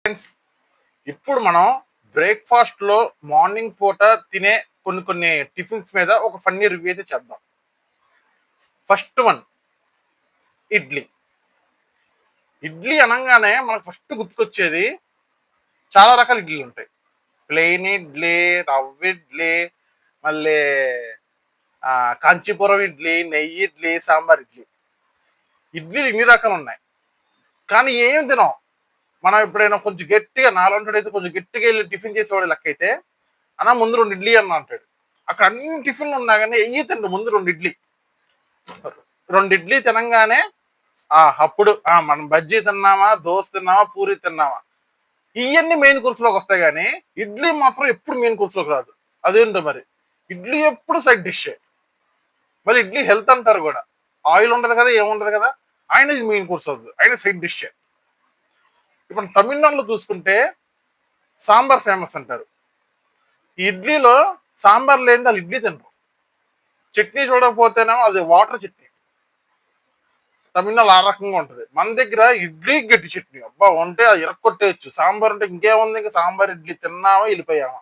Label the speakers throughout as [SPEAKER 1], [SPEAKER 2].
[SPEAKER 1] Friends, ఇప్పుడు మనం breakfast లో మార్నింగ్ పూట తినే కొన్ని టిఫిన్స్ మీద ఒక ఫన్నీ రివ్యూ అయితే చేద్దాం. First one, idli. ఇడ్లీ అనంగానే మనకు ఫస్ట్ గుర్తుకొచ్చేది చాలా రకాల ఇడ్లీలు ఉంటాయి. ప్లెయిన్ ఇడ్లీ, రవ్వ ఇడ్లీ, మళ్ళీ కాంచీపురం ఇడ్లీ, నెయ్యి ఇడ్లీ, సాంబార్ ఇడ్లీ. ఇడ్లీలు ఇన్ని రకాలు ఉన్నాయి, కానీ ఏం తినాం. మనం ఎప్పుడైనా కొంచెం గట్టిగా నాలుగుంటాడైతే కొంచెం గట్టిగా వెళ్ళి టిఫిన్ చేసేవాడు లెక్క అయితే అన్న ముందు రెండు ఇడ్లీ అన్న అంటాడు. అక్కడ అన్ని టిఫిన్లు ఉన్నా కానీ వెయ్యి తిండు ముందు రెండు ఇడ్లీ తినంగానే అప్పుడు మనం బజ్జీ తిన్నామా, దోశ తిన్నామా, పూరి తిన్నామా, ఇవన్నీ మెయిన్ కోర్సులోకి వస్తాయి. కానీ ఇడ్లీ మాత్రం ఎప్పుడు మెయిన్ కోర్సులోకి రాదు. అదేంటో మరి, ఇడ్లీ ఎప్పుడు సైడ్ డిష్. మరి ఇడ్లీ హెల్త్ అంటారు కూడా, ఆయిల్ ఉండదు కదా, ఏముండదు కదా, ఆయన మెయిన్ కోర్స్ అవుతుంది, ఆయన సైడ్ డిష్. ఇప్పుడు తమిళనాడులో చూసుకుంటే సాంబార్ ఫేమస్ అంటారు. ఈ ఇడ్లీలో సాంబార్ లేని వాళ్ళు ఇడ్లీ తినరు. చట్నీ చూడకపోతేనేమో అది వాటర్ చట్నీ. తమిళనాడు ఆ రకంగా ఉంటది. మన దగ్గర ఇడ్లీ గట్టి చట్నీ, అబ్బా ఉంటే అది ఇరక్కొట్టేయచ్చు. సాంబార్ అంటే ఇంకేముంది, ఇంకా సాంబార్ ఇడ్లీ తిన్నామా వెళ్ళిపోయామా,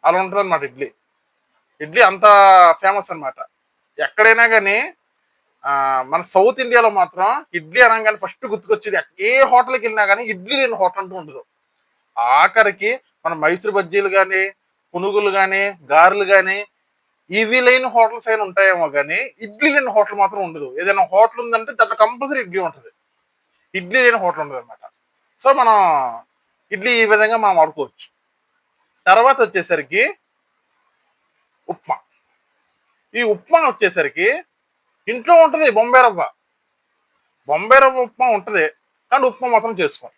[SPEAKER 1] అలా ఉంటుంది అనమాట. ఇడ్లీ ఇడ్లీ అంత ఫేమస్ అనమాట. ఎక్కడైనా కానీ మన సౌత్ ఇండియాలో మాత్రం ఇడ్లీ అనగానే ఫస్ట్ గుర్తుకొచ్చేది, ఏ హోటల్కి వెళ్ళినా కానీ ఇడ్లీ లేని హోటల్ అంటూ ఉండదు. ఆఖరికి మన మైసూర్ బజ్జీలు కానీ, పునుగులు కానీ, గారెలు కానీ, ఇవి లేని హోటల్స్ అయినా ఉంటాయేమో కానీ ఇడ్లీ లేని హోటల్ మాత్రం ఉండదు. ఏదైనా హోటల్ ఉందంటే దాంట్లో కంపల్సరీ ఇడ్లీ ఉంటుంది. ఇడ్లీ లేని హోటల్ ఉండదు అనమాట. సో మనం ఇడ్లీ ఈ విధంగా మనం వాడుకోవచ్చు. తర్వాత వచ్చేసరికి ఉప్మా. ఈ ఉప్మా వచ్చేసరికి ఇంట్లో ఉంటుంది బొంబాయి రవ్వ. బొంబాయి రవ్వ ఉప్మా ఉంటుంది, కానీ ఉప్మా మాత్రం చేసుకోం.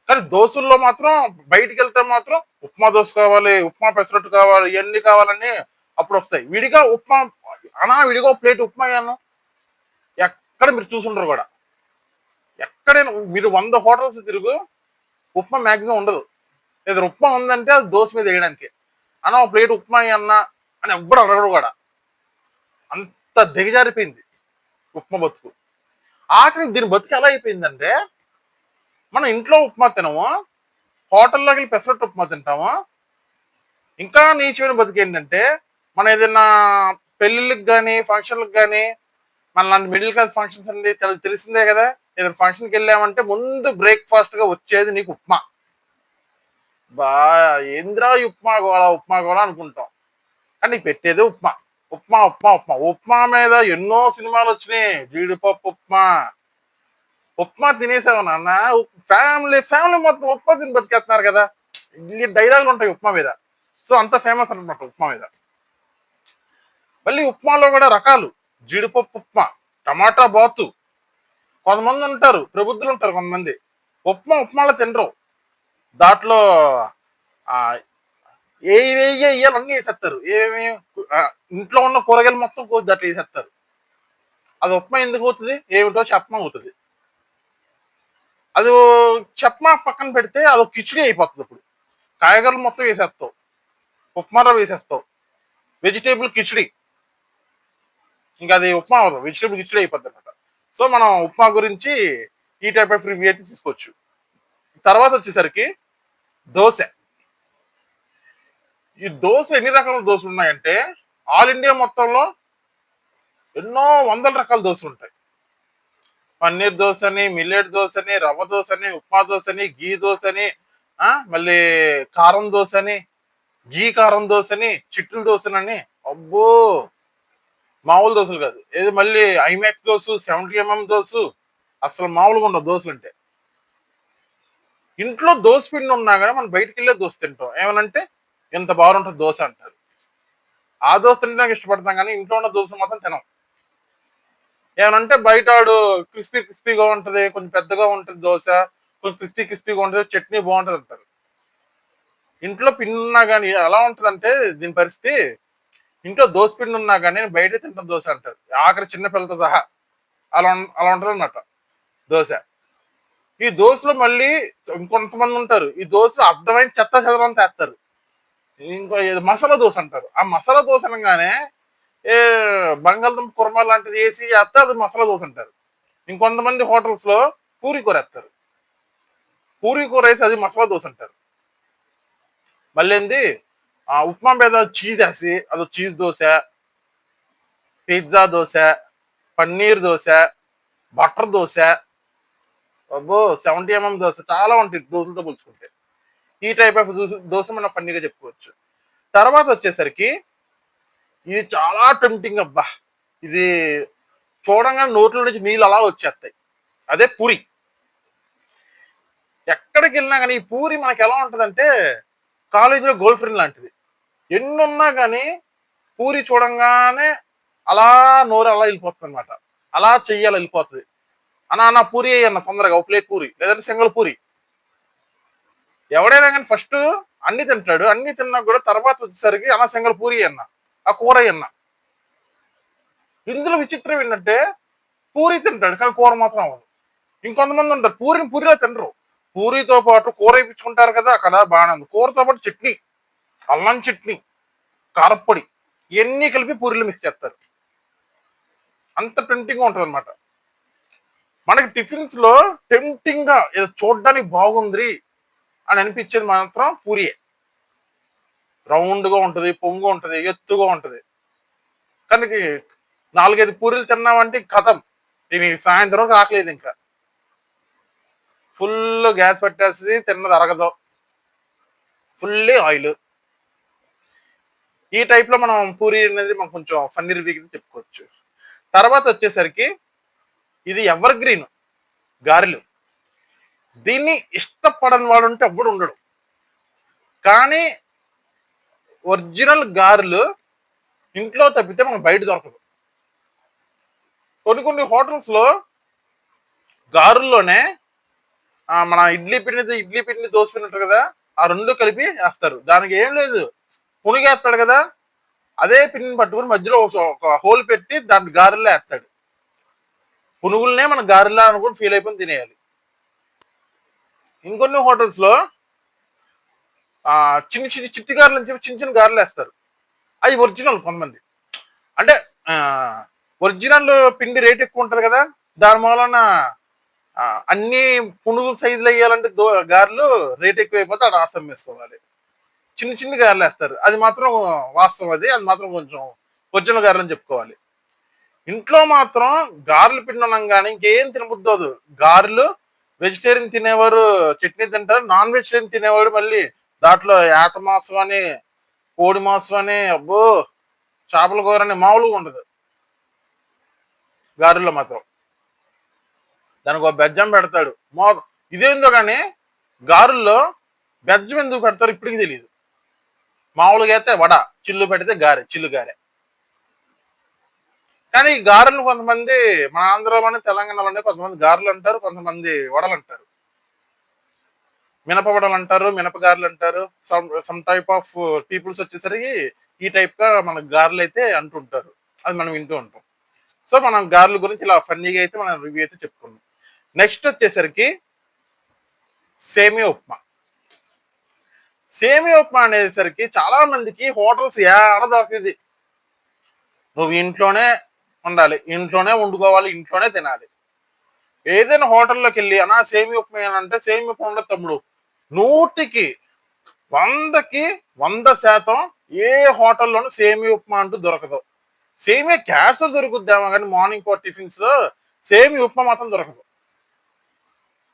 [SPEAKER 1] కానీ దోశల్లో మాత్రం బయటికి వెళ్తే మాత్రం ఉప్మా దోశ కావాలి, ఉప్మా పెసరట్టు కావాలి, ఇవన్నీ కావాలని అప్పుడు వస్తాయి. విడిగా ఉప్మా విడిగా ప్లేట్ ఉప్మా అన్న ఎక్కడ మీరు చూసుంటారు కూడా. ఎక్కడైనా మీరు 100 హోటల్స్ తిరుగు, ఉప్మా మ్యాక్సిమం ఉండదు. లేదా ఉప్మా ఉందంటే అది దోశ మీద వేయడానికి. ఒక ప్లేట్ ఉప్మా అన్న అని ఎవ్వరు అడగడు కూడా. అంత దిగజారిపోయింది ఉప్మా బతుకు. ఆఖరి దీని బతుకు ఎలా అయిపోయిందంటే, మనం ఇంట్లో ఉప్మా తినము, హోటల్లోకి వెళ్ళి పెసరట్టు ఉప్మా తింటాము. ఇంకా నీచమైన బతుకు ఏంటంటే, మనం ఏదైనా పెళ్ళిళ్ళకి కానీ, ఫంక్షన్లకు కానీ, మన లాంటి మిడిల్ క్లాస్ ఫంక్షన్స్ అండి తెలిసిందే కదా. ఏదైనా ఫంక్షన్కి వెళ్ళామంటే ముందు బ్రేక్ఫాస్ట్ గా వచ్చేది నీకు ఉప్మా. బా ఏంద్రా ఉప్మా గోళ అనుకుంటాం, కానీ పెట్టేదే ఉప్మా. ఉప్మా ఉప్మా ఉప్మా ఉప్మా మీద ఎన్నో సినిమాలు వచ్చినాయి. జీడిపప్పు ఉప్మా. ఉప్మా తినేసావు నాన్న, ఫ్యామిలీ ఫ్యామిలీ మొత్తం ఉప్మా తిని బతికేస్తున్నారు కదా. ఈ డైలాగులు ఉంటాయి ఉప్మా మీద. సో అంత ఫేమస్ అనమాట ఉప్మా మీద. మళ్ళీ ఉప్మాలో కూడా రకాలు. జీడిపప్పు ఉప్మా, టమాటా బాతు. కొంతమంది ఉంటారు, ప్రబుద్ధులు ఉంటారు కొంతమంది, ఉప్మాలో తినరు. దాంట్లో అన్నీ వేసేస్తారు. ఇంట్లో ఉన్న కూరగాయలు మొత్తం కోసి దాంట్లో వేసేస్తారు. అది ఉప్మా ఎందుకు అవుతుంది, ఏమిటో చెప్పమా అవుతుంది. అది చెప్పమా పక్కన పెడితే అది కిచిడి అయిపోతుంది. ఇప్పుడు కాయగూరలు మొత్తం వేసేస్తావు, ఉప్మాలో వేసేస్తావు, వెజిటేబుల్ కిచిడి. ఇంకా అది ఉప్మా అవ్వదు, వెజిటేబుల్ కిచిడి అయిపోద్ది అనమాట. సో మనం ఉప్మా గురించి ఈ టైప్ ఆఫ్ రివ్యూ అయితే తీసుకోవచ్చు. తర్వాత వచ్చేసరికి దోశ. ఈ దోశ ఎన్ని రకాల దోశలు ఉన్నాయంటే, ఆల్ ఇండియా మొత్తంలో ఎన్నో వందల రకాల దోశలు ఉంటాయి. పన్నీర్ దోశ అని, మిల్లెట్ దోశ అని, రవ్వ దోశ అని, ఉప్మా దోశ అని, గీ దోశ అని, మళ్ళీ కారం దోశ అని, గీ కారం దోశ అని, చిట్టుల దోశనని, అబ్బో మామూలు దోశలు కాదు. ఏది మళ్ళీ ఐమాక్స్ దోశ, 70mm దోశ, అసలు మామూలుగా ఉండవు దోశలు అంటే. ఇంట్లో దోశ పిండి ఉన్నా కానీ మనం బయటికి వెళ్ళే దోశ తింటాం. ఏమనంటే ఎంత బాగుంటుంది దోశ అంటారు. ఆ దోశ తినడానికి ఇష్టపడతాం, కానీ ఇంట్లో ఉన్న దోశ మాత్రం తినం. ఏమనంటే బయట ఆడు క్రిస్పీగా ఉంటది, కొంచెం పెద్దగా ఉంటుంది దోశ, కొంచెం క్రిస్పీగా ఉంటుంది, చట్నీ బాగుంటది అంటారు. ఇంట్లో పిండి ఉన్నా కానీ ఎలా ఉంటదంటే దీని పరిస్థితి, ఇంట్లో దోశ పిండి ఉన్నా కానీ బయట తింటాం దోశ అంటారు. ఆఖరి చిన్న పిల్లలతో సహా అలా అలా ఉంటది అన్నమాట దోశ. ఈ దోశలో మళ్ళీ ఇంకొంతమంది ఉంటారు, ఈ దోశ అర్థమైన చెత్త చెదరం చేస్తారు. ఇంకో మసాలా దోశ అంటారు. ఆ మసాలా దోశ అనగానే ఏ బంగాళదుంప కుర్మా లాంటిది వేసి చేస్తే అది మసాలా దోశ అంటారు. ఇంకొంతమంది హోటల్స్ లో పూరి కూర వేస్తారు. పూరి కూర వేసి అది మసాలా దోశ అంటారు. మళ్ళీ ఏంది ఉప్మా మీద చీజ్ వేసి అదో cheese dosa, pizza dosa, paneer dosa, butter dosa, అబ్బో 70 దోశ చాలా ఉంటాయి దోశలతో పోల్చుకుంటే. ఈ టైప్ ఆఫ్ దోశ మనం ఫన్నీగా చెప్పుకోవచ్చు. తర్వాత వచ్చేసరికి ఇది చాలా టెంప్టింగ్ అబ్బా! ఇది చూడంగానే నోట్లో నుంచి నీళ్ళు అలా వచ్చేస్తాయి. అదే పూరి. ఎక్కడికి వెళ్ళినా కానీ ఈ పూరి మనకి ఎలా ఉంటదంటే కాలేజీలో గర్ల్ ఫ్రెండ్ లాంటిది. ఎన్నున్నా కానీ పూరి చూడంగానే అలా నోరు అలా వెళ్ళిపోతుంది అనమాట. అలా చెయ్యాలి వెళ్ళిపోతుంది. అన్న పూరి అన్న తొందరగా ఒక ప్లేట్ పూరి లేదంటే సింగల్ పూరి. ఎవడైనా కానీ ఫస్ట్ అన్ని తింటాడు. అన్ని తిన్నా కూడా తర్వాత వచ్చేసరికి అన్న సింగల్ పూరి అన్న ఆ కూర అన్న. ఇందులో విచిత్రం ఏంటంటే పూరి తింటాడు కానీ కూర మాత్రం అవ్వదు. ఇంకొంతమంది ఉంటారు పూరిని పూరిలో తినరు. పూరితో పాటు కూర వేయించుకుంటారు కదా అక్కడ బాగానే ఉంది. కూరతో పాటు చట్నీ, అల్లం చట్నీ, కారప్పొడి ఇవన్నీ కలిపి పూరీలు మిక్స్ చేస్తారు. అంత టెంప్టింగ్ గా ఉంటుంది అనమాట. మనకి టిఫిన్స్ లో టెంప్టింగ్ గా ఏదో చూడడానికి బాగుంది అని అనిపించేది మాత్రం పూరియే. రౌండ్ గా ఉంటది, పొంగు ఉంటది, ఎత్తుగా ఉంటది. కానీ 4-5 పూరీలు తిన్నామంటే కథం. దీని సాయంత్రం ఆకలేదు ఇంకా. ఫుల్ గ్యాస్ పట్టేస్తుంది, తిన్నది అరగదు, ఫుల్లీ ఆయిల్. ఈ టైప్ లో మనం పూరి అనేది మనం కొంచెం ఫన్నీ రివ్యూ చెప్పుకోవచ్చు. తర్వాత వచ్చేసరికి ఇది ఎవర్ గ్రీన్ గారెలు. దీన్ని ఇష్టపడని వాడు ఉంటే ఎవ్వడు ఉండడు. కానీ ఒరిజినల్ గారెలు ఇంట్లో తప్పితే మనకు బయట దొరకదు. కొన్ని హోటల్స్ లో గారుల్లోనే మన ఇడ్లీ పిండి దోశ పిండి ఉంటారు కదా, ఆ రెండు కలిపి వేస్తారు. దానికి ఏం లేదు, పునిగేస్తాడు కదా, అదే పిండిని పట్టుకుని మధ్యలో ఒక హోల్ పెట్టి దాన్ని గారెల్లో వేస్తాడు. పునుగులనే మన గారెల్లా అనుకుని ఫీల్ అయిపోయి తినేయాలి. ఇంకొన్ని హోటల్స్ లో చిట్టి గారెలు అని చెప్పి చిన్న గారెలు వేస్తారు. అవి ఒరిజినల్ కొంతమంది. అంటే ఒరిజినల్ పిండి రేట్ ఎక్కువ ఉంటది కదా, దాని మూలన అన్ని పునుగులు సైజులు వేయాలంటే గారెలు రేట్ ఎక్కువైపోతే అది ఆస్తం వేసుకోవాలి. చిన్న గారెలు వేస్తారు. అది మాత్రం వాస్తవం. అది మాత్రం కొంచెం ఒరిజినల్ గారెలు అని చెప్పుకోవాలి. ఇంట్లో మాత్రం గారెలు పిండి అనగానే ఇంకేం తినబుద్దోదు. గారెలు వెజిటేరియన్ తినేవారు చట్నీ తింటారు, నాన్ వెజిటేరియన్ తినేవాడు మళ్ళీ దాంట్లో ఏట మాంసం అని, కోడి మాంసం అని, అబ్బో చేపల కూర అని మామూలుగా ఉండదు గారెల్లో మాత్రం. దానికి ఒక బెజ్జం పెడతాడు. ఇదేందో కానీ గారెల్లో బెజ్జం ఎందుకు పెడతారు ఇప్పటికి తెలియదు. మామూలుగా అయితే వడ, చిల్లు పెడితే గారె, చిల్లు గారె. కానీ ఈ గారెలు కొంతమంది మన ఆంధ్రలోనే తెలంగాణలోనే కొంతమంది గారెలు అంటారు, కొంతమంది వడలు అంటారు, మినప వడలు అంటారు, మినప గారెలు అంటారు. సమ్ టైప్ ఆఫ్ పీపుల్స్ వచ్చేసరికి ఈ టైప్ గా మన గారెలు అయితే అంటుంటారు. అది మనం వింటూ ఉంటాం. సో మనం గారెల గురించి ఇలా ఫన్నీగా అయితే మనం రివ్యూ అయితే చెప్పుకున్నాం. నెక్స్ట్ వచ్చేసరికి సేమియా ఉప్మా. సేమియా ఉప్మా అనేసరికి చాలా మందికి హోటల్స్ ఏడ దొరికింది. నువ్వు ఇంట్లోనే ఉండాలి, ఇంట్లోనే వండుకోవాలి, ఇంట్లోనే తినాలి. ఏదైనా హోటల్లోకి వెళ్ళి అన్నా సేమియా ఉప్మా అంటే సేమియా ఉప్మా ఉండదు తమ్ముడు. 100% ఏ హోటల్లోనూ సేమియా ఉప్మా అంటూ దొరకదు. సేమియా క్యాస్ట్ దొరుకుద్దామా కానీ మార్నింగ్ ఫోర్ టిఫిన్స్ లో సేమియా ఉప్మా మాత్రం దొరకదు.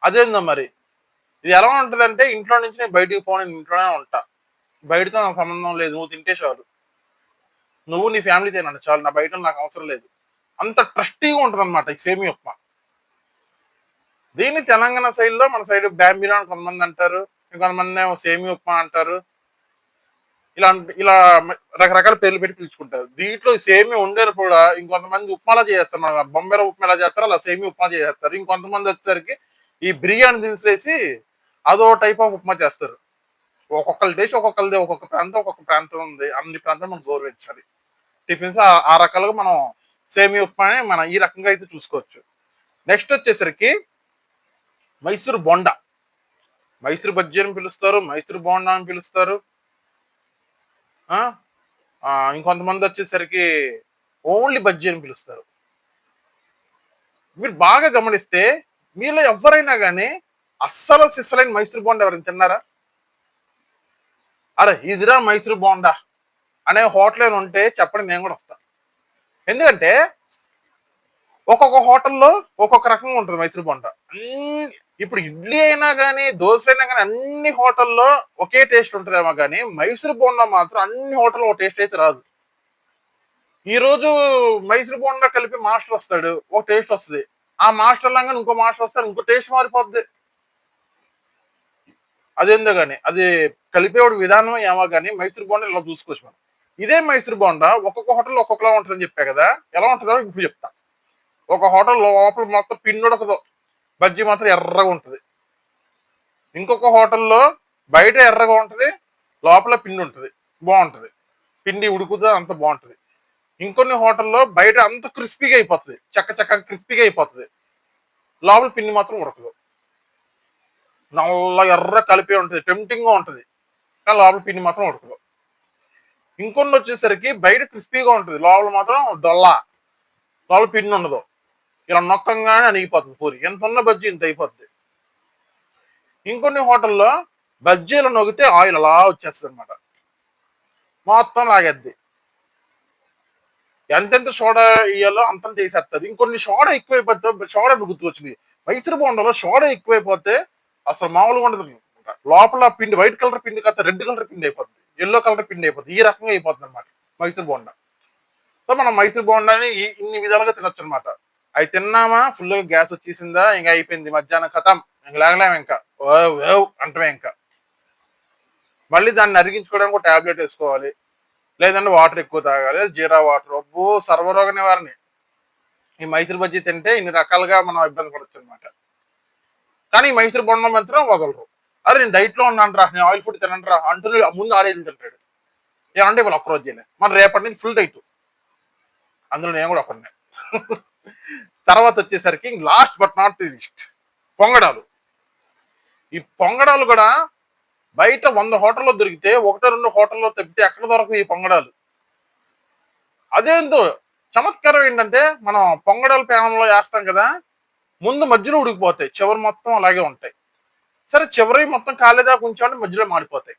[SPEAKER 1] అదేందో మరి ఇది ఎలా ఉంటదంటే, ఇంట్లో నుంచి నేను బయటికి పోను, ఇంట్లోనే ఉంటా, బయటతో నాకు సంబంధం లేదు, నువ్వు తింటే చాలు, నువ్వు నీ ఫ్యామిలీ తినండి చాలు, నా బయట నాకు అవసరం లేదు. అంత ట్రస్టీగా ఉంటది అనమాట ఈ సేమియా ఉప్మా. దీన్ని తెలంగాణ సైడ్ లో మన సైడ్ బ్యాంబినో అని కొంతమంది అంటారు, ఇంకొంతమంది ఏమో సేమియా ఉప్మా అంటారు. ఇలా రకరకాల పేర్లు పెట్టి పిలుచుకుంటారు. దీంట్లో సేమియా ఉండేది కూడా ఇంకొంతమంది ఉప్మాలా చేస్తారు. మన బొంబాయి ఉప్మా ఎలా చేస్తారో అలా సేమియా ఉప్మా చేస్తారు. ఇంకొంతమంది వచ్చేసరికి ఈ బిర్యానీ దినుసులేసి అదో టైప్ ఆఫ్ ఉప్మా చేస్తారు. ఒక్కొక్కరి టేస్ట్ ఒక్కొక్కరిది, ఒక్కొక్క ప్రాంతం ఉంది. అన్ని ప్రాంతం మనం గౌరవించాలి. టిఫిన్స్ ఆ రకాలుగా మనం సేమియా ఉప్మాని మనం ఈ రకంగా అయితే చూసుకోవచ్చు. నెక్స్ట్ వచ్చేసరికి మైసూర్ బొండా, మైసూర్ బజ్జీ అని పిలుస్తారు, మైసూర్ బోండా అని పిలుస్తారు. ఇంకొంతమంది వచ్చేసరికి ఓన్లీ బజ్జీ అని పిలుస్తారు. మీరు బాగా గమనిస్తే మీలో ఎవరైనా కానీ అస్సలు సిస్సలైన మైసూర్ బోండా ఎవరైనా తిన్నారా? అరే ఇదిరా మైసూర్ బోండా అనే హోటల్ ఉంటే చెప్పండి, నేను కూడా వస్తా. ఎందుకంటే ఒక్కొక్క హోటల్లో ఒక్కొక్క రకంగా ఉంటుంది మైసూర్ బోండా. ఇప్పుడు ఇడ్లీ అయినా కానీ, దోశ అయినా కానీ అన్ని హోటల్లో ఒకే టేస్ట్ ఉంటుందేమో కానీ మైసూర్ బోండా మాత్రం అన్ని హోటల్లో ఒక టేస్ట్ అయితే రాదు. ఈ రోజు మైసూర్ బోండా కలిపి మాస్టర్ వస్తాడు, ఒక టేస్ట్ వస్తుంది. ఆ మాస్టర్ లాగా ఇంకో మాస్టర్ వస్తాడు, ఇంకో టేస్ట్ మారిపోద్ది. అదేందో గాని అది కలిపేవాడు విధానం ఏమో కానీ మైసూర్ బోండా ఇలా చూసుకోవచ్చు మనం. ఇదే మైసూర్ బోండా ఒక్కొక్క హోటల్లో ఒక్కొక్కలా ఉంటుందని చెప్పా కదా, ఎలా ఉంటుందో ఇప్పుడు చెప్తా. ఒక హోటల్ లోపల మొత్తం పిండి ఉడకదు, బజ్జీ మాత్రం ఎర్రగా ఉంటుంది. ఇంకొక హోటల్లో బయట ఎర్రగా ఉంటుంది, లోపల పిండి ఉంటుంది, బాగుంటుంది. పిండి ఉడుకుతుంది, అంత బాగుంటుంది. ఇంకొన్ని హోటల్లో బయట అంత క్రిస్పీగా అయిపోతుంది, చక్క క్రిస్పీగా అయిపోతుంది, లోపల పిండి మాత్రం ఉడకదు, నల్ల ఎర్ర కలిపి ఉంటుంది, టెంప్టింగ్ గా ఉంటుంది, కానీ లోపల పిండి మాత్రం ఉడకదు. ఇంకొన్ని వచ్చేసరికి బయట క్రిస్పీగా ఉంటుంది, లోపల మాత్రం డొల్లా, లోపల పిండి ఉండదు. ఇలా నొక్కంగానే అనిగిపోతుంది పూరి, ఎంత ఉన్న బజ్జీ ఇంత అయిపోద్ది. ఇంకొన్ని హోటల్లో బజ్జీలు నొగితే ఆయిల్ అలా వచ్చేస్తుంది అనమాట, మొత్తం లాగేద్ది. ఎంతెంత సోడా ఇయ్యాలో అంతంత చేసేస్తారు. ఇంకొన్ని సోడా ఎక్కువైపోతే సోడా గుర్తుకొచ్చింది, మైసూర్ బోండాలో సోడా ఎక్కువైపోతే అసలు మామూలుగా ఉండదు. లోపల పిండి వైట్ కలర్ పిండి కాస్త రెడ్ కలర్ పిండి అయిపోతుంది, ఎల్లో కలర్ పిండి అయిపోతుంది, ఈ రకంగా అయిపోతుంది అనమాట మైసూర్ బోండా. సో మనం మైసూర్ బోండాని ఇన్ని విధాలుగా తినొచ్చు అనమాట. అవి తిన్నామా ఫుల్గా గ్యాస్ వచ్చేసిందా, ఇంకా అయిపోయింది, మధ్యాహ్నం కథం, ఇంక లేగలేము, ఇంకా అంటమే. ఇంకా మళ్ళీ దాన్ని అరిగించుకోవడానికి ఒక టాబ్లెట్ వేసుకోవాలి, లేదంటే వాటర్ ఎక్కువ తాగాలి, జీరా వాటర్. అబ్బో సర్వరోగ నివారణ. ఈ మైసూర్ బజ్జీ తింటే ఇన్ని రకాలుగా మనం ఇబ్బంది పడచ్చు అనమాట. కానీ ఈ మైసూర్ బొండం మాత్రం వదలరు. అరే నేను డైట్ లో ఉన్నాను రా, నేను ఆయిల్ ఫుడ్ తినండి రా అంటూ ముందు ఆడేది తింటాడు. ఏమంటే ఇవాళ ఒక్కరోజు చేయలే, మన రేపటి నుంచి ఫుల్ డైట్, అందులో నేను కూడా ఒకనే. తర్వాత వచ్చేసరికి లాస్ట్ బట్ నాట్ లీస్ట్ పొంగడాలు. ఈ పొంగడాలు కూడా బయట 100 హోటల్లో దొరికితే 1-2 హోటల్లో తప్పితే ఎక్కడ దొరకవు ఈ పొంగడాలు. అదేంటో చమత్కారం ఏంటంటే, మనం పొంగడాల ప్యానంలో వేస్తాం కదా, ముందు మధ్యలో ఉడికిపోతాయి, చివరి మొత్తం అలాగే ఉంటాయి. సరే చివరి మొత్తం కాలేదాకా ఉంచామంటే మధ్యలో మాడిపోతాయి.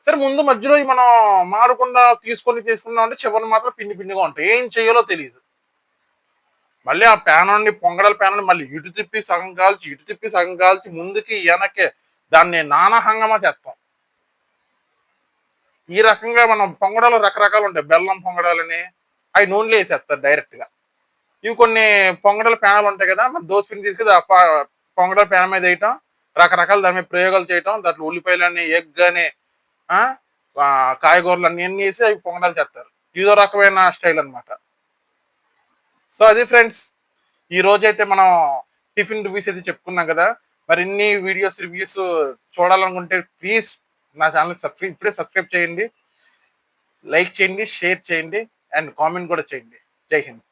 [SPEAKER 1] సరే ముందు మధ్యలో మనం మాడకుండా తీసుకున్నాం అంటే చివరి మాత్రం పిండి పిండిగా ఉంటాయి, ఏం చేయాలో తెలియదు. మళ్ళీ ఆ ప్యానాన్ని, పొంగడాల ప్యానాన్ని మళ్ళీ ఇటు తిప్పి సగం కాల్చి, ఇటు తిప్పి సగం కాల్చి, ముందుకి వెనక్కి దాన్ని నానా హంగామా చేస్తాం. ఈ రకంగా మనం పొంగడాలు రకరకాలు ఉంటాయి, బెల్లం పొంగడాలని, అవి నూనెలో వేసేస్తారు డైరెక్ట్ గా. ఇవి కొన్ని పొంగడాల ప్యానాలు ఉంటాయి కదా, మన దోశ పిండి తీసుకుని పొంగడాల ప్యాన్ మీద వేయటం, రకరకాల దాని మీద ప్రయోగాలు చేయటం, దాంట్లో ఉల్లిపాయలన్నీ, ఎగ్ అని, కాయగూరలు అన్ని వేసి అవి పొంగడాలు చేస్తారు. ఇదో రకమైన స్టైల్ అనమాట. సో అది ఫ్రెండ్స్, ఈ రోజు అయితే మనం టిఫిన్ రివ్యూస్ అయితే చెప్పుకున్నాం కదా. మరిన్ని వీడియోస్ రివ్యూస్ చూడాలనుకుంటే ప్లీజ్ నా ఛానల్ ఇప్పుడే సబ్స్క్రైబ్ చేయండి, లైక్ చేయండి, షేర్ చేయండి, అండ్ కామెంట్ కూడా చేయండి. జై హింద్.